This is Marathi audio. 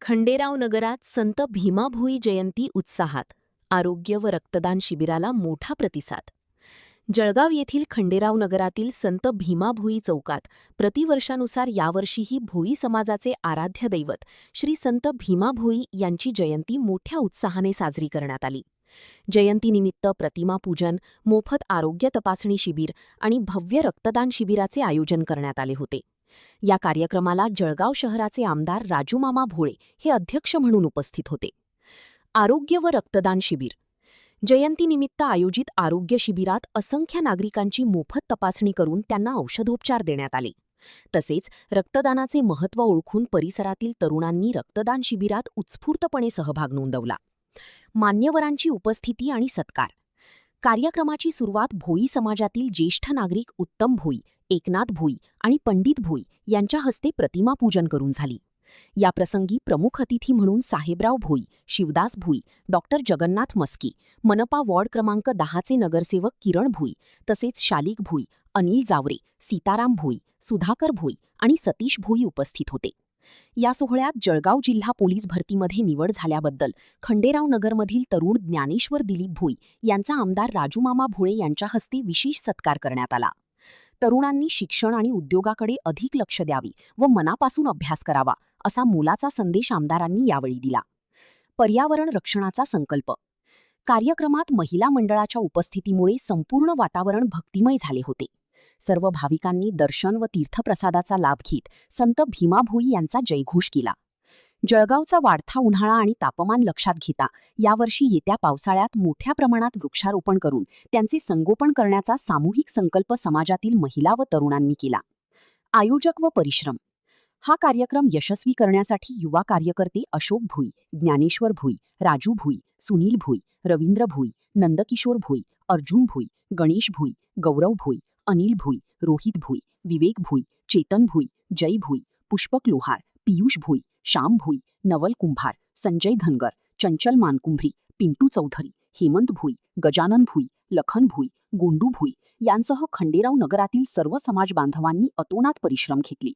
खंडेराव नगरात संत भीमा भोई जयंती उत्साहात. आरोग्य व रक्तदान शिबिराला मोठा प्रतिसाद. जळगाव येथील खंडेराव नगरातील संत भीमा भोई चौकात प्रतिवर्षानुसार यावर्षीही भोई समाजाचे आराध्य दैवत श्री संत भीमा भोई यांची जयंती मोठ्या उत्साहाने साजरी करण्यात आली. जयंतीनिमित्त प्रतिमा पूजन, मोफत आरोग्य तपासणी शिबिर आणि भव्य रक्तदान शिबिराचे आयोजन करण्यात आले होते. या कार्यक्रमाला जळगाव शहराचे आमदार राजूमामा भोळे हे अध्यक्ष म्हणून उपस्थित होते. आरोग्य व रक्तदान शिबिर. जयंतीनिमित्त आयोजित आरोग्य शिबिरात असंख्य नागरिकांची मोफत तपासणी करून त्यांना औषधोपचार देण्यात आले. तसेच रक्तदानाचे महत्त्व ओळखून परिसरातील तरुणांनी रक्तदान शिबिरात उत्स्फूर्तपणे सहभाग नोंदवला. मान्यवरांची उपस्थिती आणि सत्कार. कार्यक्रमाची सुरुवात भोई समाजातील ज्येष्ठ नागरिक उत्तम भोई, एकनाथ भोई आणि पंडित भोई यांच्या हस्ते प्रतिमा पूजन करून झाली. याप्रसंगी प्रमुख अतिथी म्हणून साहेबराव भोई, शिवदास भोई, डॉक्टर जगन्नाथ मस्की, मनपा वॉर्ड क्रमांक 10चे नगरसेवक किरण भोई, तसेच शालिक भोई, अनिल जावरे, सीताराम भोई, सुधाकर भोई आणि सतीश भोई उपस्थित होते. या सोहळ्यात जळगाव जिल्हा पोलीस भरतीमध्ये निवड झाल्याबद्दल खंडेराव नगरमधील तरुण ज्ञानेश्वर दिलीप भोई यांचा आमदार राजूमामा भोळे यांच्या हस्ते विशेष सत्कार करण्यात आला. तरुणांनी शिक्षण आणि उद्योगाकडे अधिक लक्ष द्यावे व मनापासून अभ्यास करावा असा मोलाचा संदेश आमदारांनी यावेळी दिला. पर्यावरण रक्षणाचा संकल्प. कार्यक्रमात महिला मंडळाच्या उपस्थितीमुळे संपूर्ण वातावरण भक्तिमय झाले होते. सर्व भाविकांनी दर्शन व तीर्थप्रसादाचा लाभ घेत संत भीमा भोई यांचा जयघोष केला. जळगावचा वाढता उन्हाळा आणि तापमान लक्षात घेता यावर्षी येत्या पावसाळ्यात मोठ्या प्रमाणात वृक्षारोपण करून त्यांचे संगोपन करण्याचा सामूहिक संकल्प समाजातील महिला व तरुणांनी केला. आयोजक व परिश्रम. हा कार्यक्रम यशस्वी करण्यासाठी युवा कार्यकर्ते अशोक भोई, ज्ञानेश्वर भोई, राजू भोई, सुनील भोई, रवींद्र भोई, नंदकिशोर भोई, अर्जुन भोई, गणेश भोई, गौरव भोई, अनिल भोई, रोहित भोई, विवेक भोई, चेतन भोई, जय भोई, पुष्पक लोहार, पीयूष भोई, श्याम भोई, नवल कुंभार, संजय धनगर, चंचल मानकुंभरी, पिंटू चौधरी, हेमंत भोई, गजानन भोई, लखन भोई, गोंडू भोई यांसह खंडेराव नगरातील सर्व समाज बांधवांनी अतोनात परिश्रम घेतले.